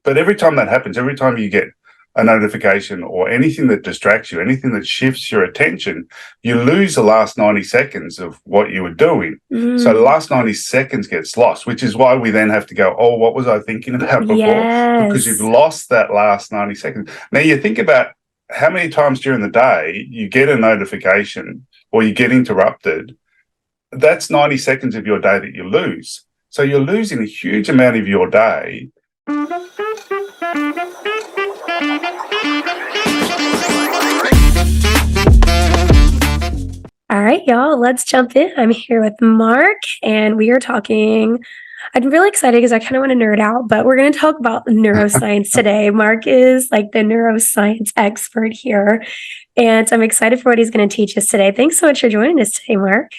But every time that happens, every time you get a notification or anything that distracts you, anything that shifts your attention, you lose the last 90 seconds of what you were doing. So the last 90 seconds gets lost, which is why we then have to go, oh, what was I thinking about before? Because you've lost that last 90 seconds. Now you think about how many times during the day you get a notification or you get interrupted. That's 90 seconds of your day that you lose. So you're losing a huge amount of your day. All right, y'all, let's jump in. I'm here with Mark, and we are talking. I'm really excited because I kind of want to nerd out, but we're going to talk about neuroscience today. Mark is like the neuroscience expert here, and I'm excited for what he's going to teach us today. Thanks so much for joining us today, Mark.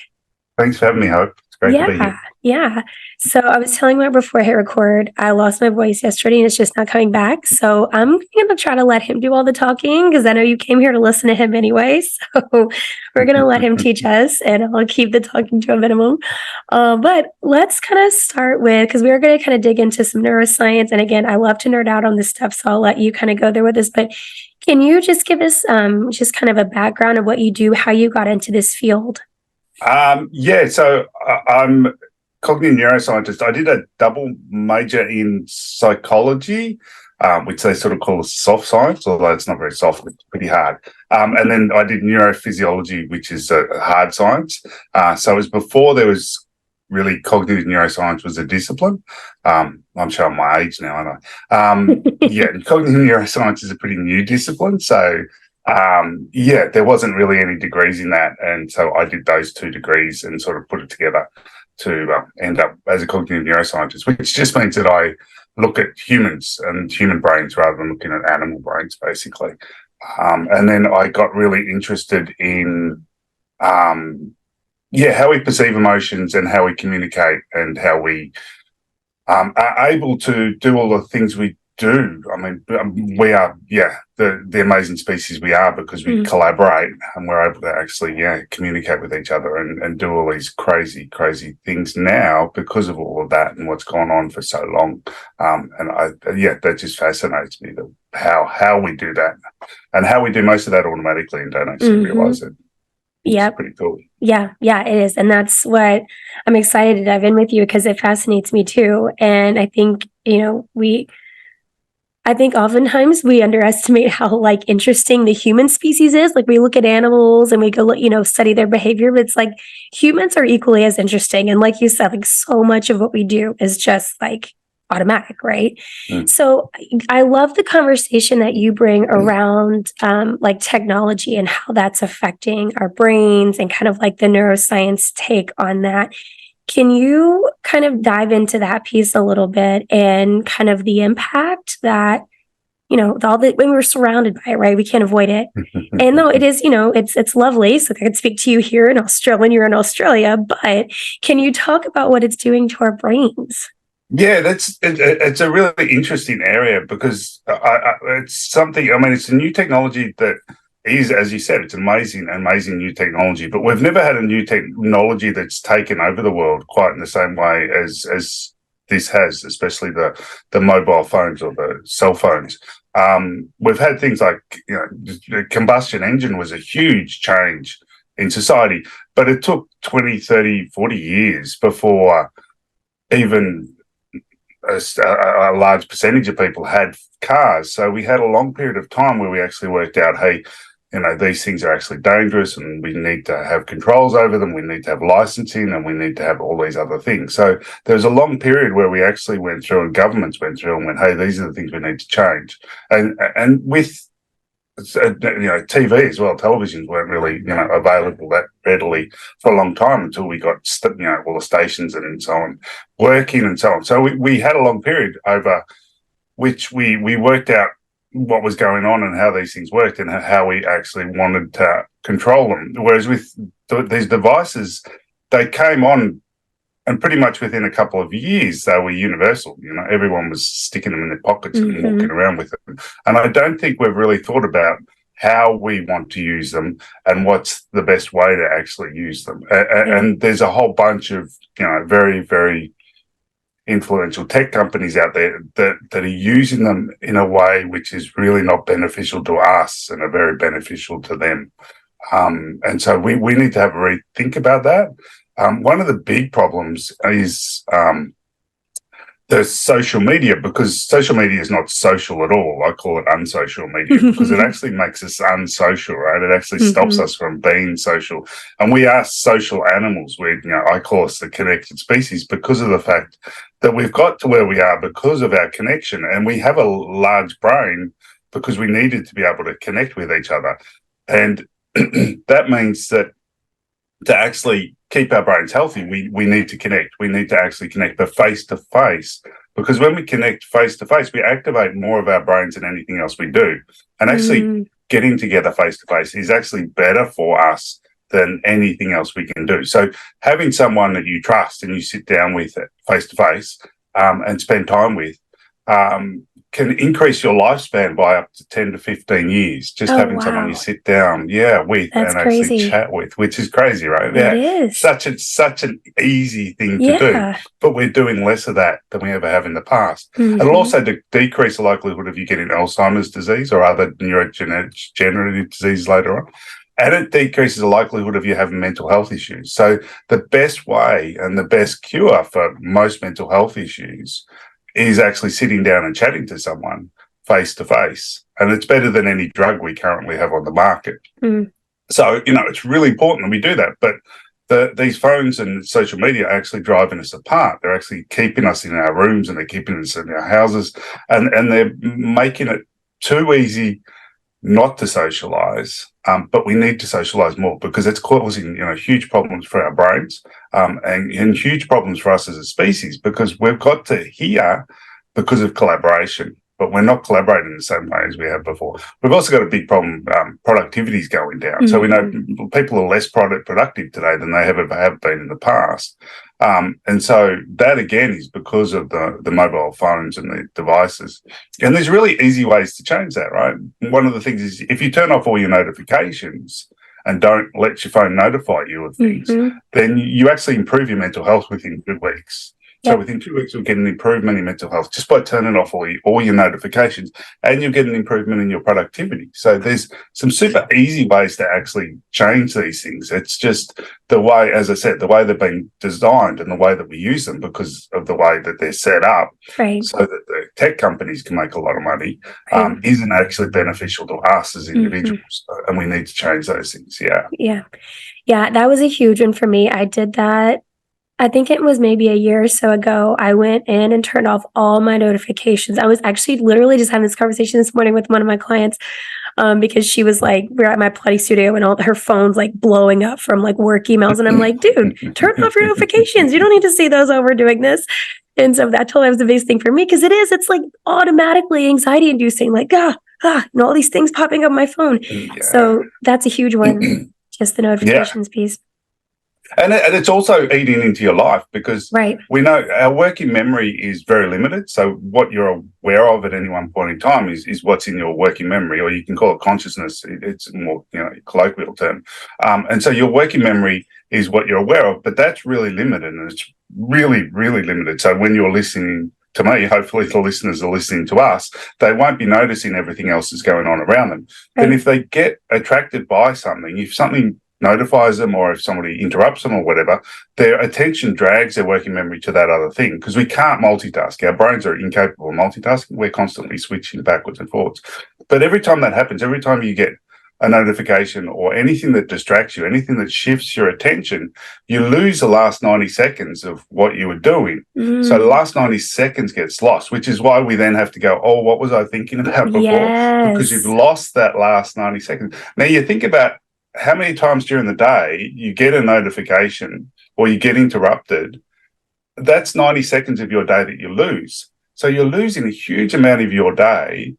Thanks for having me, Hope. It's great to be here. Yeah. So I was telling Mark before I hit record, I lost my voice yesterday and it's just not coming back. So I'm going to try to let him do all the talking because I know you came here to listen to him anyway. So we're going to let him teach us and I'll keep the talking to a minimum. But let's kind of start with, because we are going to kind of dig into some neuroscience. And again, I love to nerd out on this stuff. So I'll let you kind of go there with us. But can you just give us just kind of a background of what you do, how you got into this field? So I'm a cognitive neuroscientist. I did a double major in psychology, which they sort of call soft science, although it's not very soft, it's pretty hard. And then I did neurophysiology, which is a hard science. So it was before there was really cognitive neuroscience was a discipline. I'm showing my age now, aren't I? Cognitive neuroscience is a pretty new discipline. So there wasn't really any degrees in that. And so I did those 2 degrees and sort of put it together to end up as a cognitive neuroscientist, which just means that I look at humans and human brains rather than looking at animal brains, basically. And then I got really interested in, how we perceive emotions and how we communicate and how we are able to do all the things we do. I mean, we are, the amazing species we are because we collaborate and we're able to actually, communicate with each other and do all these crazy things now because of all of that and what's gone on for so long. That just fascinates me, how we do that and how we do most of that automatically and don't actually realize it. Yeah, pretty cool. Yeah, it is. And that's what I'm excited to dive in with you because it fascinates me too. And I think, I think oftentimes we underestimate how interesting the human species is. Like we look at animals and we go, study their behavior, but it's like humans are equally as interesting. And like you said, so much of what we do is just automatic, right? So I love the conversation that you bring around technology and how that's affecting our brains and kind of the neuroscience take on that. Can you kind of dive into that piece a little bit and kind of the impact that, when we're surrounded by it, right? We can't avoid it. And no, it is, it's lovely. So I can speak to you here in Australia when you're in Australia, but can you talk about what it's doing to our brains? Yeah, it's a really interesting area because it's something, it's a new technology that is, as you said, it's amazing new technology, but we've never had a new technology that's taken over the world quite in the same way as this has, especially the mobile phones or the cell phones. We've had things like, the combustion engine was a huge change in society, but it took 20, 30, 40 years before even a large percentage of people had cars. So we had a long period of time where we actually worked out, hey, these things are actually dangerous and we need to have controls over them. We need to have licensing and we need to have all these other things. So there's a long period where we actually went through and governments went through and went, hey, these are the things we need to change. And with TV as well, televisions weren't really, available that readily for a long time until we got, all the stations and so on working and so on. So we had a long period over which we worked out what was going on and how these things worked and how we actually wanted to control them. Whereas with these devices, they came on and pretty much within a couple of years, they were universal. Everyone was sticking them in their pockets and walking around with them. And I don't think we've really thought about how we want to use them and what's the best way to actually use them. And there's a whole bunch of, very, very influential tech companies out there that are using them in a way which is really not beneficial to us and are very beneficial to them. And so we need to have a rethink about that. One of the big problems is the social media, because social media is not social at all. I call it unsocial media because it actually makes us unsocial, right? It actually stops us from being social. And we are social animals. I call us the connected species because of the fact that we've got to where we are because of our connection. And we have a large brain because we needed to be able to connect with each other. And that means that to actually keep our brains healthy, we need to connect. We need to actually connect, but face to face, because when we connect face to face, we activate more of our brains than anything else we do. And actually getting together face to face is actually better for us than anything else we can do. So having someone that you trust and you sit down with face to face and spend time with can increase your lifespan by up to 10 to 15 years, just having someone you sit down, with That's and crazy. actually chat with, which is crazy, right? It is. Such an easy thing to do, but we're doing less of that than we ever have in the past. It'll also decrease the likelihood of you getting Alzheimer's disease or other neurodegenerative diseases later on. And it decreases the likelihood of you having mental health issues. So the best way and the best cure for most mental health issues is actually sitting down and chatting to someone face to face. And it's better than any drug we currently have on the market. So, it's really important that we do that. But these phones and social media are actually driving us apart. They're actually keeping us in our rooms and they're keeping us in our houses. And they're making it too easy not to socialize. But we need to socialize more because it's causing, huge problems for our brains and huge problems for us as a species, because we've got to here because of collaboration, but we're not collaborating the same way as we have before. We've also got a big problem. Productivity is going down. So we know people are less productive today than they have been in the past. And so that again is because of the mobile phones and the devices. And there's really easy ways to change that, right? One of the things is if you turn off all your notifications and don't let your phone notify you of things, then you actually improve your mental health within 2 weeks. So within 2 weeks, you'll get an improvement in mental health just by turning off all your notifications, and you'll get an improvement in your productivity. So there's some super easy ways to actually change these things. It's just the way, as I said, the way they've been designed and the way that we use them because of the way that they're set up, so that the tech companies can make a lot of money, isn't actually beneficial to us as individuals. And we need to change those things. Yeah, that was a huge one for me. I did that. I think it was maybe a year or so ago. I went in and turned off all my notifications. I was actually literally just having this conversation this morning with one of my clients because she was like, we're at my Pilates studio and all her phone's like blowing up from like work emails. And I'm like, dude, turn off your notifications. You don't need to see those over doing this. And so that totally was the biggest thing for me because it's like automatically anxiety inducing, like, all these things popping up on my phone. So that's a huge one, just the notifications piece. And it's also eating into your life because we know our working memory is very limited. So what you're aware of at any one point in time is what's in your working memory, or you can call it consciousness. It's a more colloquial term. And so your working memory is what you're aware of, but that's really limited, and it's really, really limited. So when you're listening to me, hopefully the listeners are listening to us, they won't be noticing everything else that's going on around them. And if they get attracted by something, if something notifies them or if somebody interrupts them or whatever, their attention drags their working memory to that other thing because we can't multitask. Our brains are incapable of multitasking. We're constantly switching backwards and forwards. But every time that happens, every time you get a notification or anything that distracts you, anything that shifts your attention, you lose the last 90 seconds of what you were doing. So the last 90 seconds gets lost, which is why we then have to go, oh, what was I thinking about before? Because you've lost that last 90 seconds. Now you think about how many times during the day you get a notification or you get interrupted. That's 90 seconds of your day that you lose. So you're losing a huge amount of your day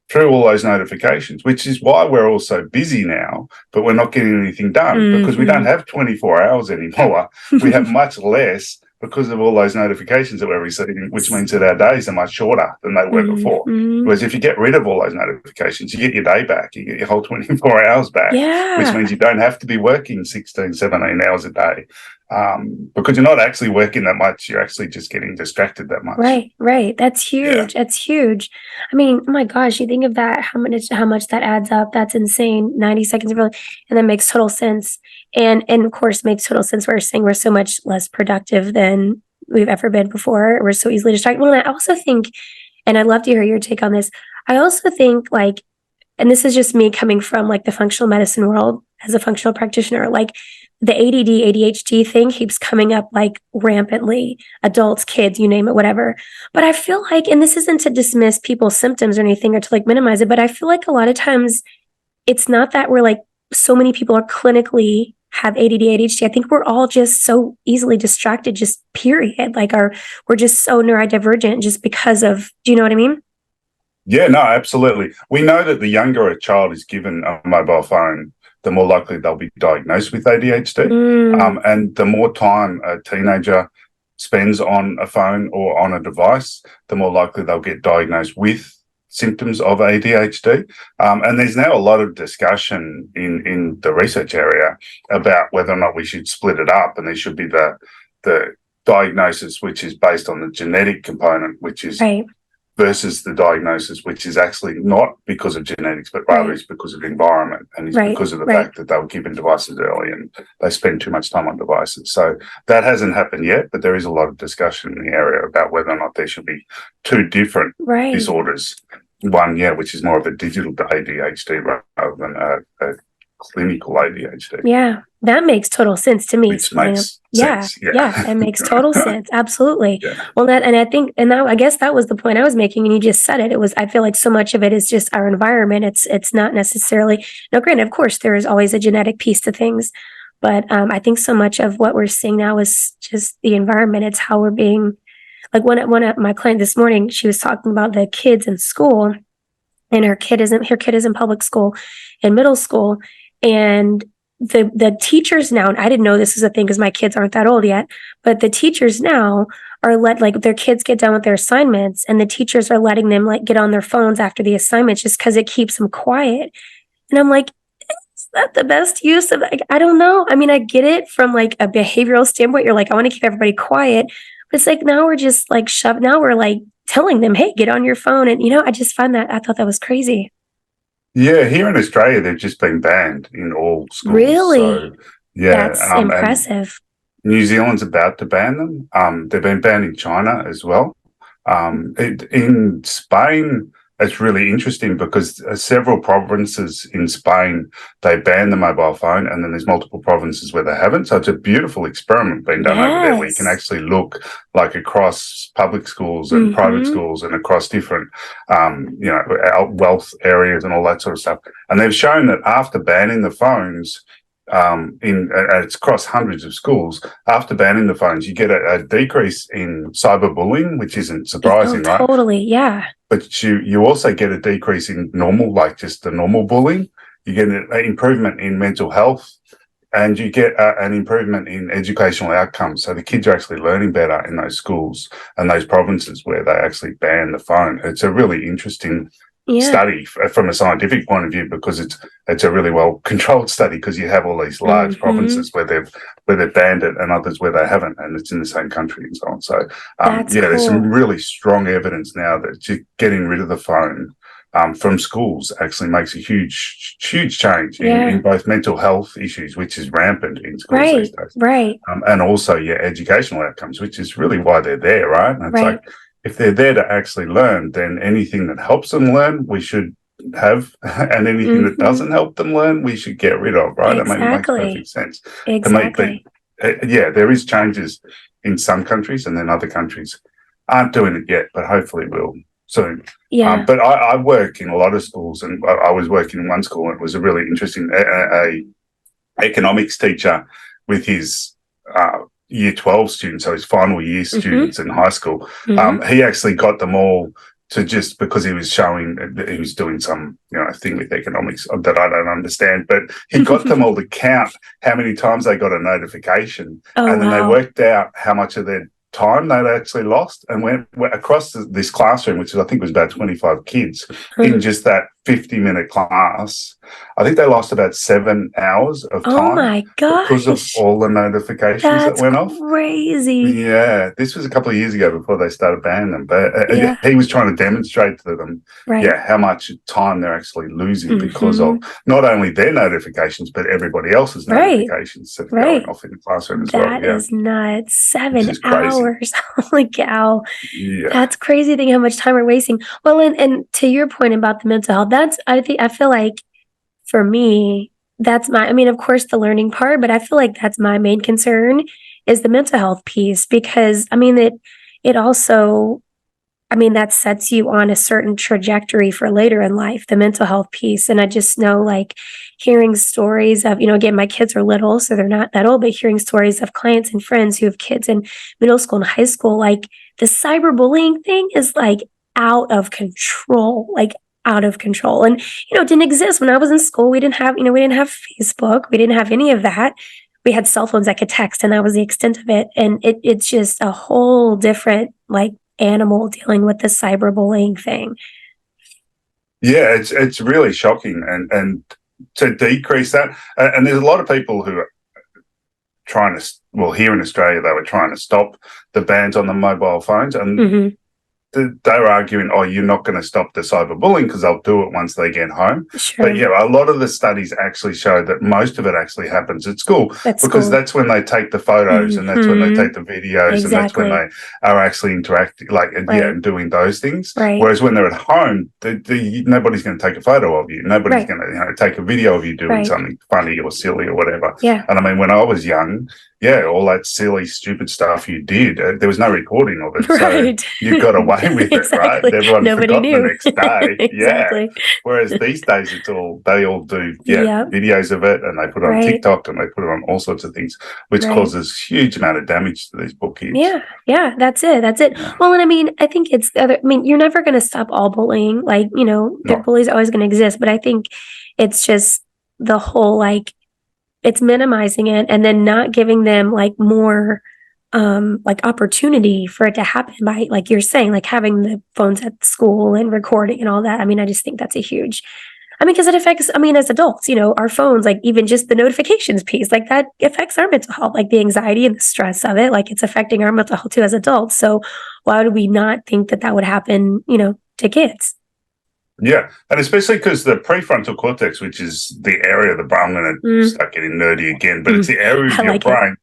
through all those notifications, which is why we're all so busy now, but we're not getting anything done because we don't have 24 hours anymore. We have much less because of all those notifications that we're receiving, which means that our days are much shorter than they were before. Whereas if you get rid of all those notifications, you get your day back, you get your whole 24 hours back, which means you don't have to be working 16, 17 hours a day. because you're not actually working that much. You're actually just getting distracted that much. Right. That's huge. That's huge. I mean, oh my gosh, you think of that, how much that adds up. That's insane. 90 seconds of really, and that makes total sense. And of course makes total sense. We're saying we're so much less productive than we've ever been before. We're so easily distracted. Well, and I also think, and I'd love to hear your take on this. I also think like, and this is just me coming from like the functional medicine world as a functional practitioner, like the ADD, ADHD thing keeps coming up like rampantly, adults, kids, you name it, whatever. But I feel like, and this isn't to dismiss people's symptoms or anything or to like minimize it, but I feel like a lot of times it's not that we're like, so many people are clinically have ADD, ADHD. I think we're all just so easily distracted, just period. Like we're just so neurodivergent just because of, do you know what I mean? Yeah, no, absolutely. We know that the younger a child is given a mobile phone, the more likely they'll be diagnosed with ADHD. And the more time a teenager spends on a phone or on a device, the more likely they'll get diagnosed with symptoms of ADHD. And there's now a lot of discussion in the research area about whether or not we should split it up, and there should be the diagnosis which is based on the genetic component, which is versus the diagnosis, which is actually not because of genetics, but rather is because of environment, and is because of the fact that they were given devices early and they spend too much time on devices. So that hasn't happened yet, but there is a lot of discussion in the area about whether or not there should be two different disorders. One, which is more of a digital ADHD rather than a clinical ADHD. Yeah, that makes total sense to me. Which makes sense. It makes total sense. Absolutely. Well, I guess that was the point I was making, and you just said it. I feel like so much of it is just our environment. It's not necessarily, now granted, of course, there is always a genetic piece to things, but I think so much of what we're seeing now is just the environment. It's how we're being, like one of my client this morning, she was talking about the kids in school, and her kid is in public school, in middle school, and the teachers now, and I didn't know this was a thing because my kids aren't that old yet, but the teachers now are like their kids get done with their assignments, and the teachers are letting them like get on their phones after the assignments just because it keeps them quiet. And I'm like, is that the best use of, like, I don't know. I mean, I get it from like a behavioral standpoint. You're like, I want to keep everybody quiet. But it's like, now we're just like now we're like telling them, hey, get on your phone. And, I just find that, I thought that was crazy. Yeah, here in Australia, they've just been banned in all schools. Really? So, That's impressive. New Zealand's about to ban them. They've been banned in China as well. In Spain, it's really interesting because several provinces in Spain, they ban the mobile phone, and then there's multiple provinces where they haven't. So it's a beautiful experiment being done over there, where you can actually look like across public schools and private schools and across different, wealth areas and all that sort of stuff. And they've shown that after banning the phones, it's across hundreds of schools. After banning the phones, you get a decrease in cyberbullying, which isn't surprising, right? Totally, yeah. But you also get a decrease in normal, like just the normal bullying. You get an improvement in mental health, and you get an improvement in educational outcomes. So the kids are actually learning better in those schools and those provinces where they actually ban the phone. It's a really interesting study from a scientific point of view, because it's a really well controlled study, because you have all these large provinces where they've banned it and others where they haven't, and it's in the same country and so on. So cool. There's some really strong evidence now that just getting rid of the phone from schools actually makes a huge change in both mental health issues, which is rampant in schools these days, and also educational outcomes, which is really why they're there, right? And it's like, if they're there to actually learn, then anything that helps them learn, we should have, and anything that doesn't help them learn, we should get rid of, right? Exactly. I mean, it makes perfect sense. Exactly. There is changes in some countries, and then other countries aren't doing it yet, but hopefully will soon. Yeah. But I work in a lot of schools, and I was working in one school, and it was a really interesting economics teacher with his year 12 students, so his final year students in high school. He actually got them all to, just because he was showing that he was doing some thing with economics that I don't understand, but he got them all to count how many times they got a notification, and then they worked out how much of their time they'd actually lost, and went across this classroom, which I think was about 25 kids, in just that 50-minute class, I think they lost about 7 hours of Oh time my because of gosh. all the notifications that That's went off. crazy. Yeah, this was a couple of years ago before they started banning them. But Yeah. he was trying to demonstrate to them, Right. how much time they're actually losing because of Mhm. not only their notifications, but everybody else's Right. notifications that are going Right. off in the classroom as well. That Yeah, is nuts. which 7 is crazy. hours. Holy cow. Yeah. That's crazy thinking how much time we're wasting. Well, and to your point about the mental health, I feel like for me, that's my, I mean, of course, the learning part, but I feel like that's my main concern is the mental health piece because I mean, it also, I mean, that sets you on a certain trajectory for later in life, the mental health piece. And I just know like hearing stories of, again, my kids are little, so they're not that old, but hearing stories of clients and friends who have kids in middle school and high school, like the cyberbullying thing is like out of control, like out of control. And, it didn't exist when I was in school. We didn't have, we didn't have Facebook. We didn't have any of that. We had cell phones that could text, and that was the extent of it. And it's just a whole different, like, animal dealing with the cyberbullying thing. Yeah, it's really shocking, and to decrease that, and there's a lot of people who are trying to, well, here in Australia, they were trying to stop the bans on the mobile phones, and Hmm. they were arguing, oh, you're not going to stop the cyberbullying because they'll do it once they get home. But Sure. yeah, a lot of the studies actually show that most of it actually happens at school At because school. that's when they take the photos and that's when they Hmm. take the videos and that's when Exactly. they are actually interacting, like, Right. and doing those things. Right. Whereas when they're at home, nobody's going to take a photo of you. Nobody's Right. going to take a video of you doing Right. something funny or silly or whatever. Yeah. And I mean, when I was young, all that silly, stupid stuff you did, there was no recording of it. Right. So you got away with it, right? Exactly. Everyone Nobody forgot the knew. next day. Yeah. Exactly. Whereas these days, they all do, Yep. videos of it and they put it on Right. TikTok and they put it on all sorts of things, which Right. causes huge amount of damage to these poor kids. Yeah. Yeah. That's it. That's it. Yeah. Well, and I mean, I think it's the other, I mean, you're never going to stop all bullying. Like, the No. bullies are always going to exist, but I think it's just the whole, like, it's minimizing it and then not giving them like more like opportunity for it to happen by, like you're saying, like having the phones at school and recording and all that. I mean, I just think that's a huge, I mean, because it affects, I mean, as adults, our phones, like even just the notifications piece, like that affects our mental health, like the anxiety and the stress of it, like it's affecting our mental health too as adults. So why would we not think that that would happen, to kids? Yeah, and especially because the prefrontal cortex, which is the area of the brain, I'm going to start getting nerdy again, but it's the area of I your like it. brain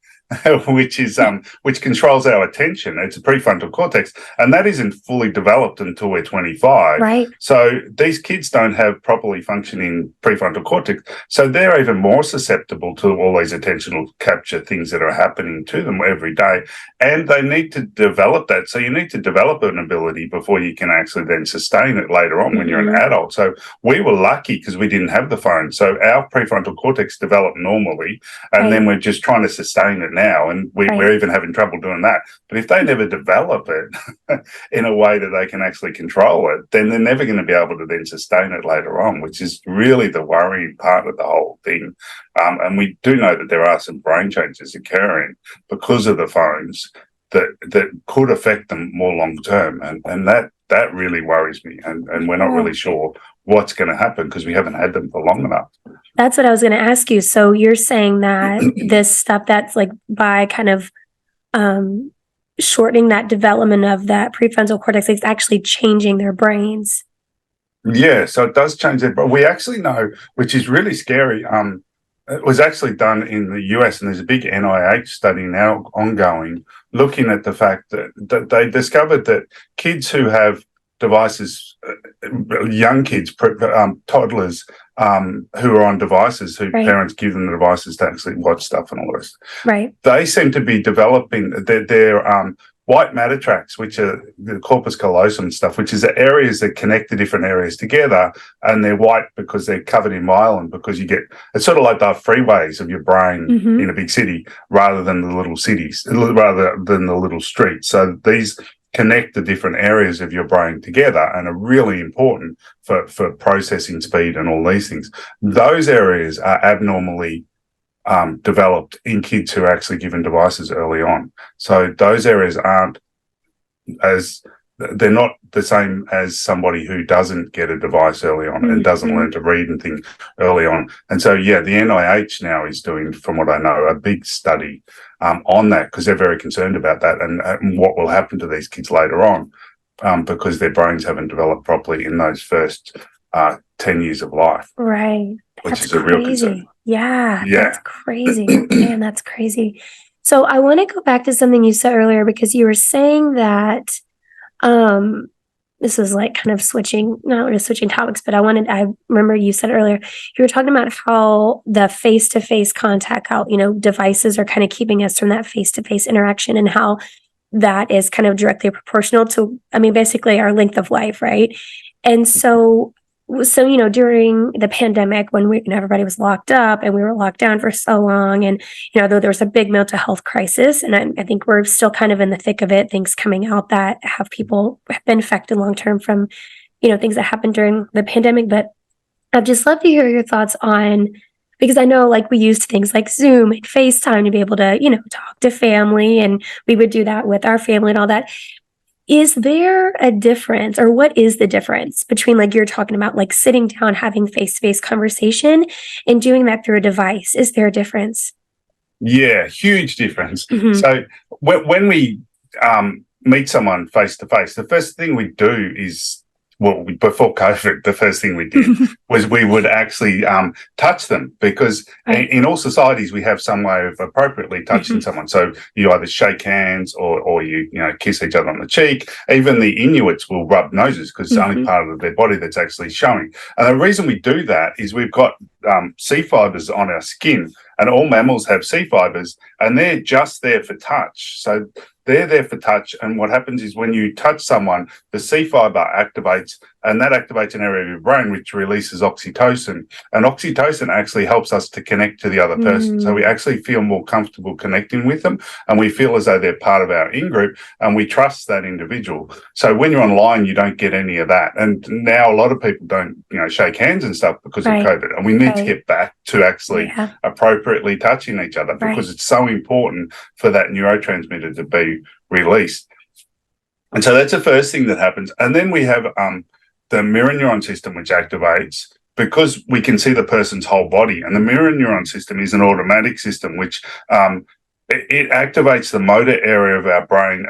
which controls our attention. It's a prefrontal cortex, and that isn't fully developed until we're 25. Right. So these kids don't have properly functioning prefrontal cortex, so they're even more susceptible to all these attentional capture things that are happening to them every day, and they need to develop that. So you need to develop an ability before you can actually then sustain it later on when you're an adult. So we were lucky because we didn't have the phone, so our prefrontal cortex developed normally, and then we're just trying to sustain it now, and we're even having trouble doing that. But if they never develop it in a way that they can actually control it, then they're never going to be able to then sustain it later on, which is really the worrying part of the whole thing. And we do know that there are some brain changes occurring because of the phones that could affect them more long term, and that really worries me. And we're not really sure what's going to happen because we haven't had them for long enough. That's what I was going to ask you. So you're saying that this stuff that's like by kind of shortening that development of that prefrontal cortex, it's actually changing their brains. Yeah, so it does change it, but we actually know, which is really scary. It was actually done in the US, and there's a big NIH study now ongoing looking at the fact that they discovered that kids who have devices, young kids, toddlers who are on devices, who parents give them the devices to actually watch stuff and all this. Right. They seem to be developing their white matter tracts, which are the corpus callosum stuff, which is the areas that connect the different areas together, and they're white because they're covered in myelin, because it's sort of like the freeways of your brain in a big city rather than the little cities, rather than the little streets. So these connect the different areas of your brain together and are really important for processing speed and all these things. Those areas are abnormally developed in kids who are actually given devices early on. So those areas aren't as they're not the same as somebody who doesn't get a device early on and doesn't learn to read and think early on. And so, yeah, the NIH now is doing, from what I know, a big study on that, because they're very concerned about that and what will happen to these kids later on, because their brains haven't developed properly in those first 10 years of life. Right. Which is a real concern. Yeah, that's crazy. Man, that's crazy. So I want to go back to something you said earlier, because you were saying that this was like kind of not really switching topics, but I remember you said earlier, you were talking about how the face-to-face contact, how, devices are kind of keeping us from that face-to-face interaction, and how that is kind of directly proportional to, basically our length of life, right? And so, during the pandemic, when everybody was locked up and we were locked down for so long, and, though there was a big mental health crisis, and I think we're still kind of in the thick of it, things coming out that have been affected long-term from, things that happened during the pandemic. But I'd just love to hear your thoughts on, because I know like we used things like Zoom and FaceTime to be able to, talk to family, and we would do that with our family and all that. Is there a difference, or what is the difference between, like you're talking about, like sitting down, having face-to-face conversation and doing that through a device? Is there a difference? Yeah, huge difference. So when we meet someone face-to-face, the first thing we do is, before COVID, the first thing we did was we would actually touch them, because in all societies we have some way of appropriately touching someone. So you either shake hands or you kiss each other on the cheek. Even the Inuits will rub noses, because it's the only part of their body that's actually showing. And the reason we do that is we've got C fibers on our skin, and all mammals have C fibers, and they're just there for touch. So they're there for touch, and what happens is when you touch someone, the C fiber activates, and that activates an area of your brain which releases oxytocin. And oxytocin actually helps us to connect to the other person. So we actually feel more comfortable connecting with them, and we feel as though they're part of our in-group, and we trust that individual. So when you're online, you don't get any of that. And now a lot of people don't, shake hands and stuff because of COVID. And we need to get back to actually appropriately touching each other, because it's so important for that neurotransmitter to be released. And so that's the first thing that happens. And then we have the mirror neuron system, which activates because we can see the person's whole body. And the mirror neuron system is an automatic system which it activates the motor area of our brain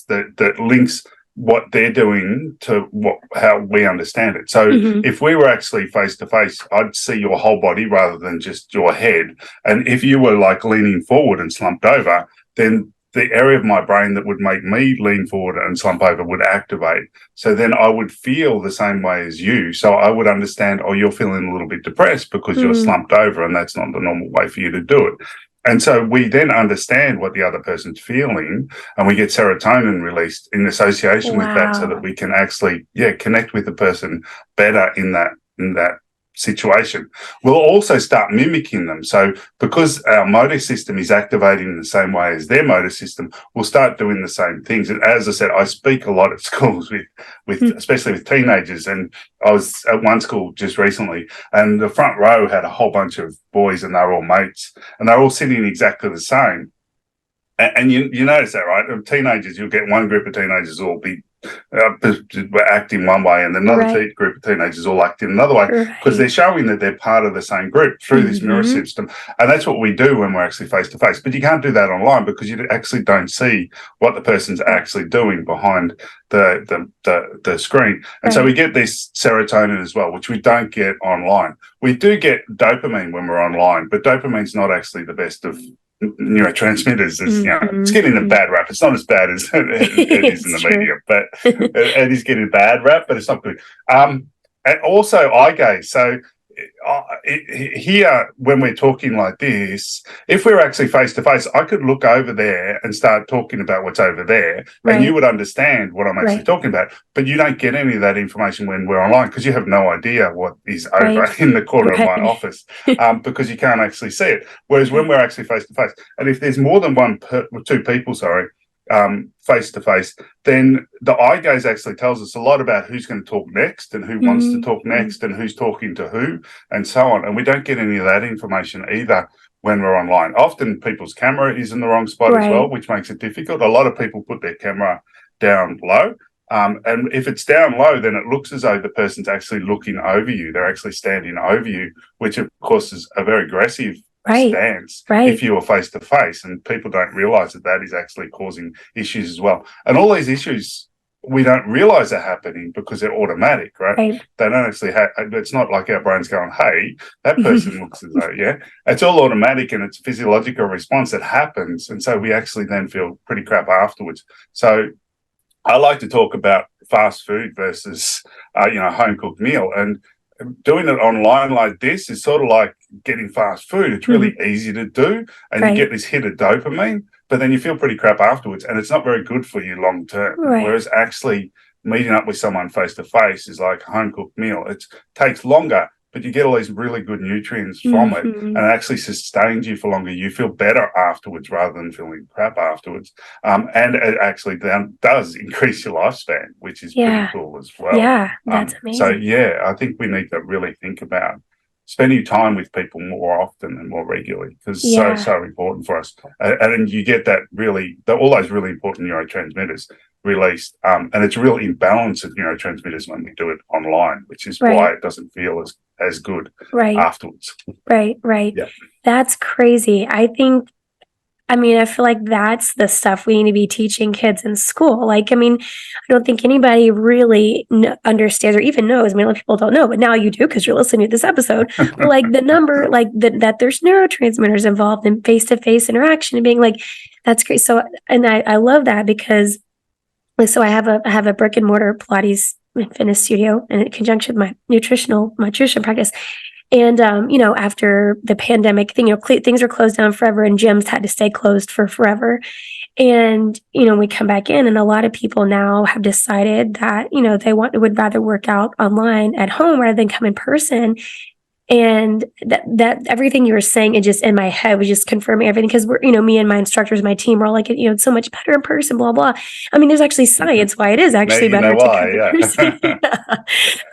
that links what they're doing to how we understand it. So if we were actually face to face, I'd see your whole body rather than just your head. And if you were like leaning forward and slumped over, then the area of my brain that would make me lean forward and slump over would activate. So then I would feel the same way as you. So I would understand, oh, you're feeling a little bit depressed because you're slumped over, and that's not the normal way for you to do it. And so we then understand what the other person's feeling, and we get serotonin released in association with that, so that we can actually, connect with the person better in that situation. We'll also start mimicking them. So because our motor system is activating in the same way as their motor system, we'll start doing the same things. And as I said, I speak a lot at schools with especially with teenagers. And I was at one school just recently, and the front row had a whole bunch of boys, and they were all mates, and they're all sitting exactly the same. And you notice that, right? Teenagers, you'll get one group of teenagers will be acting one way, and another group of teenagers all acting another way, because they're showing that they're part of the same group through this mirror system. And that's what we do when we're actually face to face. But you can't do that online, because you actually don't see what the person's actually doing behind the screen. And so we get this serotonin as well, which we don't get online. We do get dopamine when we're online, but dopamine's not actually the best of neurotransmitters. It's getting a bad rap. It's not as bad as it is in the media, but it is getting a bad rap, but it's not good. And also eye gaze. So here, when we're talking like this, if we're actually face to face, I could look over there and start talking about what's over there, and you would understand what I'm actually talking about. But you don't get any of that information when we're online, because you have no idea what is over in the corner of my office, because you can't actually see it. Whereas when we're actually face to face, and if there's more than two people, face to face, then the eye gaze actually tells us a lot about who's going to talk next, and who wants to talk next, and who's talking to who, and so on. And we don't get any of that information either when we're online. Often people's camera is in the wrong spot as well, which makes it difficult. A lot of people put their camera down low, And if it's down low, then it looks as though the person's actually looking over you. They're actually standing over you, which of course is a very aggressive stance if you are face to face. And people don't realize that that is actually causing issues as well. And all these issues, we don't realize are happening because they're automatic, right? They don't actually it's not like our brain's going, hey, that person looks as though, it's all automatic, and it's a physiological response that happens. And so we actually then feel pretty crap afterwards. So I like to talk about fast food versus, home cooked meal. And doing it online like this is sort of like getting fast food. It's really easy to do, and you get this hit of dopamine, but then you feel pretty crap afterwards, and it's not very good for you long term. Whereas actually meeting up with someone face to face is like a home cooked meal. It takes longer, but you get all these really good nutrients from it, and it actually sustains you for longer. You feel better afterwards rather than feeling crap afterwards. And it actually does increase your lifespan, which is pretty cool as well. Yeah, that's amazing. So, I think we need to really think about spending time with people more often and more regularly, because it's so important for us. And you get that all those really important neurotransmitters released, and it's a real imbalance of neurotransmitters when we do it online, which is why it doesn't feel as good afterwards. Yeah. That's crazy. I feel like that's the stuff we need to be teaching kids in school. I don't think anybody really understands or even knows. A lot of people don't know, but now you do because you're listening to this episode. The number, that there's neurotransmitters involved in face-to-face interaction and being that's great. So, and I love that because, so I have a brick and mortar Pilates and fitness studio in conjunction with my nutrition practice. And, after the pandemic thing, things were closed down forever and gyms had to stay closed for forever. And, we come back in, and a lot of people now have decided that, they would rather work out online at home rather than come in person. And that everything you were saying, it just in my head was just confirming everything, because we're, me and my instructors, my team, are all it's so much better in person, blah, blah. There's actually science why it is actually better to come in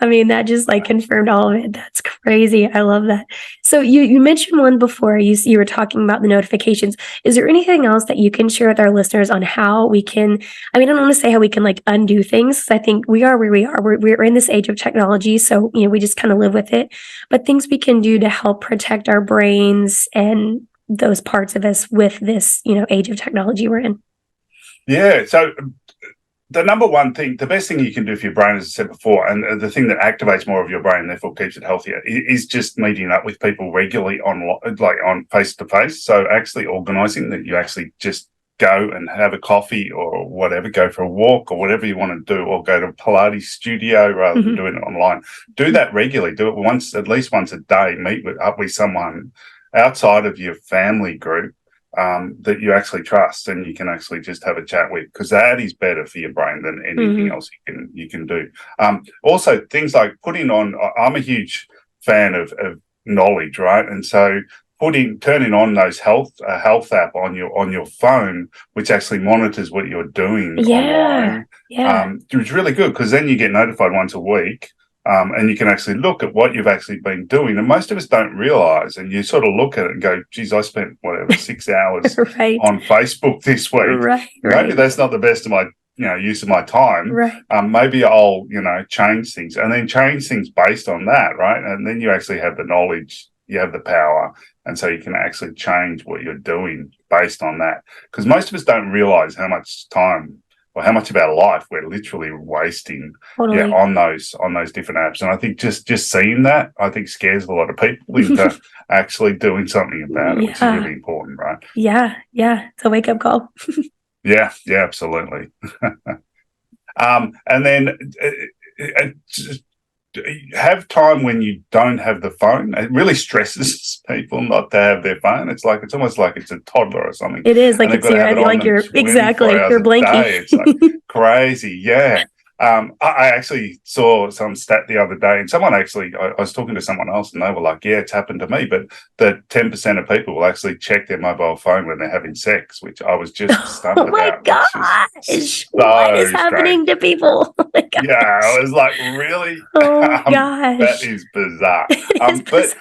person. That just confirmed all of it. That's crazy. I love that. So you mentioned one before, you were talking about the notifications. Is there anything else that you can share with our listeners on how we can, I don't want to say how we can undo things, because I think we are where we are. We're in this age of technology. So, we just kind of live with it, but things we can do to help protect our brains and those parts of us with this, age of technology we're in. Yeah. So the number one thing, the best thing you can do for your brain, as I said before, and the thing that activates more of your brain, therefore keeps it healthier, is just meeting up with people regularly on face to face. So actually organizing that you actually just go and have a coffee or whatever, go for a walk or whatever you want to do, or go to a Pilates studio rather than doing it online. Do that regularly. Do it at least once a day. Meet up with someone outside of your family group that you actually trust, and you can actually just have a chat with, because that is better for your brain than anything else you can do. Also, things like putting on. I'm a huge fan of knowledge, right? And so turning on those health app on your phone, which actually monitors what you're doing online. It's really good, because then you get notified once a week, and you can actually look at what you've actually been doing. And most of us don't realize, and you sort of look at it and go, geez, I spent 6 hours on Facebook this week. Maybe that's not the best of my use of my time. Maybe I'll change things, and then change things based on that, right? And then you actually have the knowledge, you have the power, and so you can actually change what you're doing based on that. Because most of us don't realize how much time or how much of our life we're literally wasting on those different apps. And I think just seeing that, I think, scares a lot of people into actually doing something about it, which is really important, right? It's a wake-up call. Yeah, absolutely. And then have time when you don't have the phone. It really stresses people not to have their phone. It's almost like it's a toddler or something. It is like you're blinking. It's crazy. Yeah. I actually saw some stat the other day, and I was talking to someone else, and they were like, yeah, it's happened to me, but that 10% of people will actually check their mobile phone when they're having sex, which I was just stunned about. Oh my gosh. What is happening to people? Oh my gosh. Yeah, I was like, really? Oh gosh. That is bizarre. But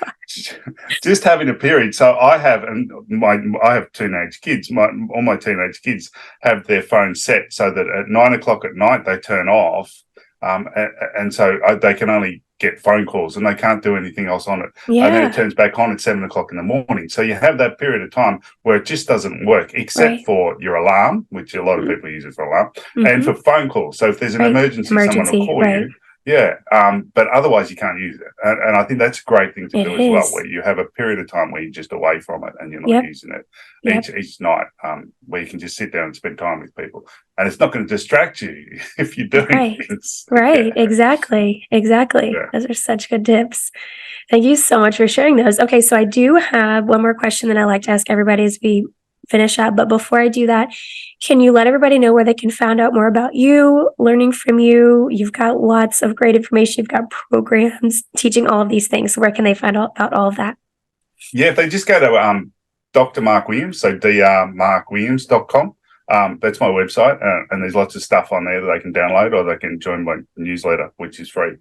just having a period. So I have teenage kids. All my teenage kids have their phones set so that at 9 o'clock at night they turn off. off. And so they can only get phone calls and they can't do anything else on it. And then it turns back on at 7 o'clock in the morning. So you have that period of time where it just doesn't work, except for your alarm, which a lot of people use it for alarm, and for phone calls. So if there's an emergency, someone will call you. Yeah. But otherwise you can't use it. And I think that's a great thing to do as well, where you have a period of time where you're just away from it and you're not using it each night, where you can just sit down and spend time with people. And it's not going to distract you if you're doing things. Exactly. Those are such good tips. Thank you so much for sharing those. Okay, so I do have one more question that I like to ask everybody as we finish up. But before I do that, can you let everybody know where they can find out more about you, learning from you? You've got lots of great information. You've got programs teaching all of these things. So where can they find out about all of that? Yeah, if they just go to Dr. Mark Williams, so drmarkwilliams.com. That's my website, and there's lots of stuff on there that they can download, or they can join my newsletter, which is free.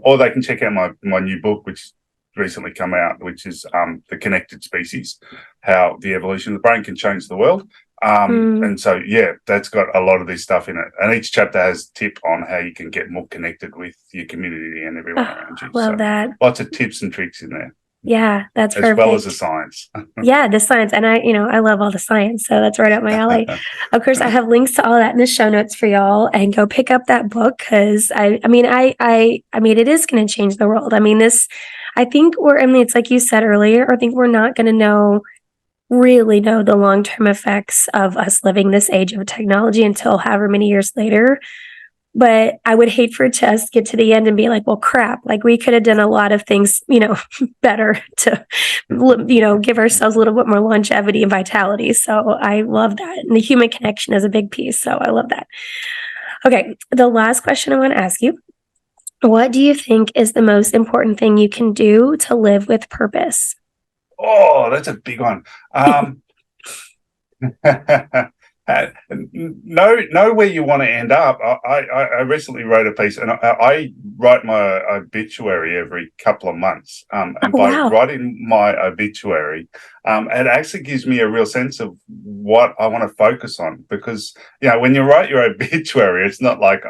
Or they can check out my new book, which recently come out, which is The Connected Species, How the Evolution of the Brain Can Change the World. And so, that's got a lot of this stuff in it. And each chapter has a tip on how you can get more connected with your community and everyone around you. Love that. Lots of tips and tricks in there. Yeah, that's as perfect. well as the science. The science. And I love all the science. So that's right up my alley. Of course, I have links to all that in the show notes for y'all, and go pick up that book. Cause I mean, it is going to change the world. I mean, it's like you said earlier, I think we're not going to really know the long-term effects of us living this age of technology until however many years later. But I would hate for it to us get to the end and be like, well, crap, like we could have done a lot of things, better to, give ourselves a little bit more longevity and vitality. So I love that. And the human connection is a big piece. So I love that. Okay. The last question I want to ask you, what do you think is the most important thing you can do to live with purpose? Oh, that's a big one. Know where you want to end up. I recently wrote a piece, and I write my obituary every couple of months. And by writing my obituary, it actually gives me a real sense of what I want to focus on. Because when you write your obituary, it's not like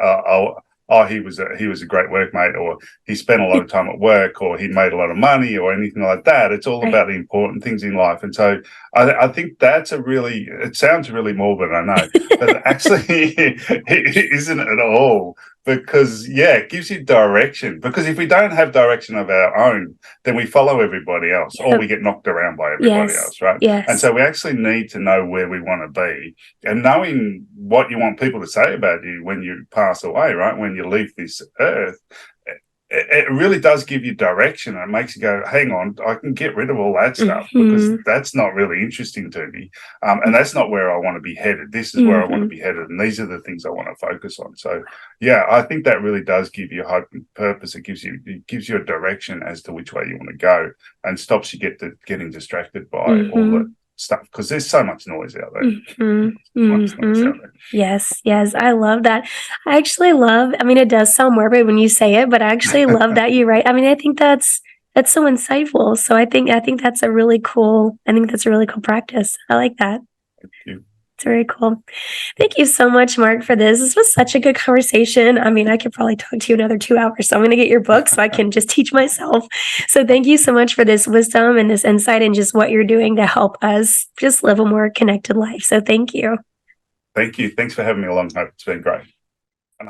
he was a great workmate, or he spent a lot of time at work, or he made a lot of money, or anything like that. It's all about the important things in life. And so I think that's it sounds really morbid, I know, but actually it isn't at all, because it gives you direction. Because if we don't have direction of our own, then we follow everybody else, or we get knocked around by everybody else, right? And so we actually need to know where we want to be, and knowing what you want people to say about you when you pass away, right? When you leave this earth, it really does give you direction. And it makes you go, hang on, I can get rid of all that stuff, because that's not really interesting to me. And that's not where I want to be headed. This is where I want to be headed. And these are the things I want to focus on. So, I think that really does give you hope and purpose. It gives you a direction as to which way you want to go, and stops you getting distracted by all the stuff, because there's so much noise out there. Yes, I love that. I actually love, it does sound morbid when you say it, but I actually love that you write. I think that's so insightful. So I think that's a really cool practice. I like that. Thank you. It's very cool. Thank you so much, Mark, for this. This was such a good conversation. I could probably talk to you another 2 hours, so I'm going to get your book so I can just teach myself. So thank you so much for this wisdom and this insight, and just what you're doing to help us just live a more connected life. So thank you. Thank you. Thanks for having me along. It's been great.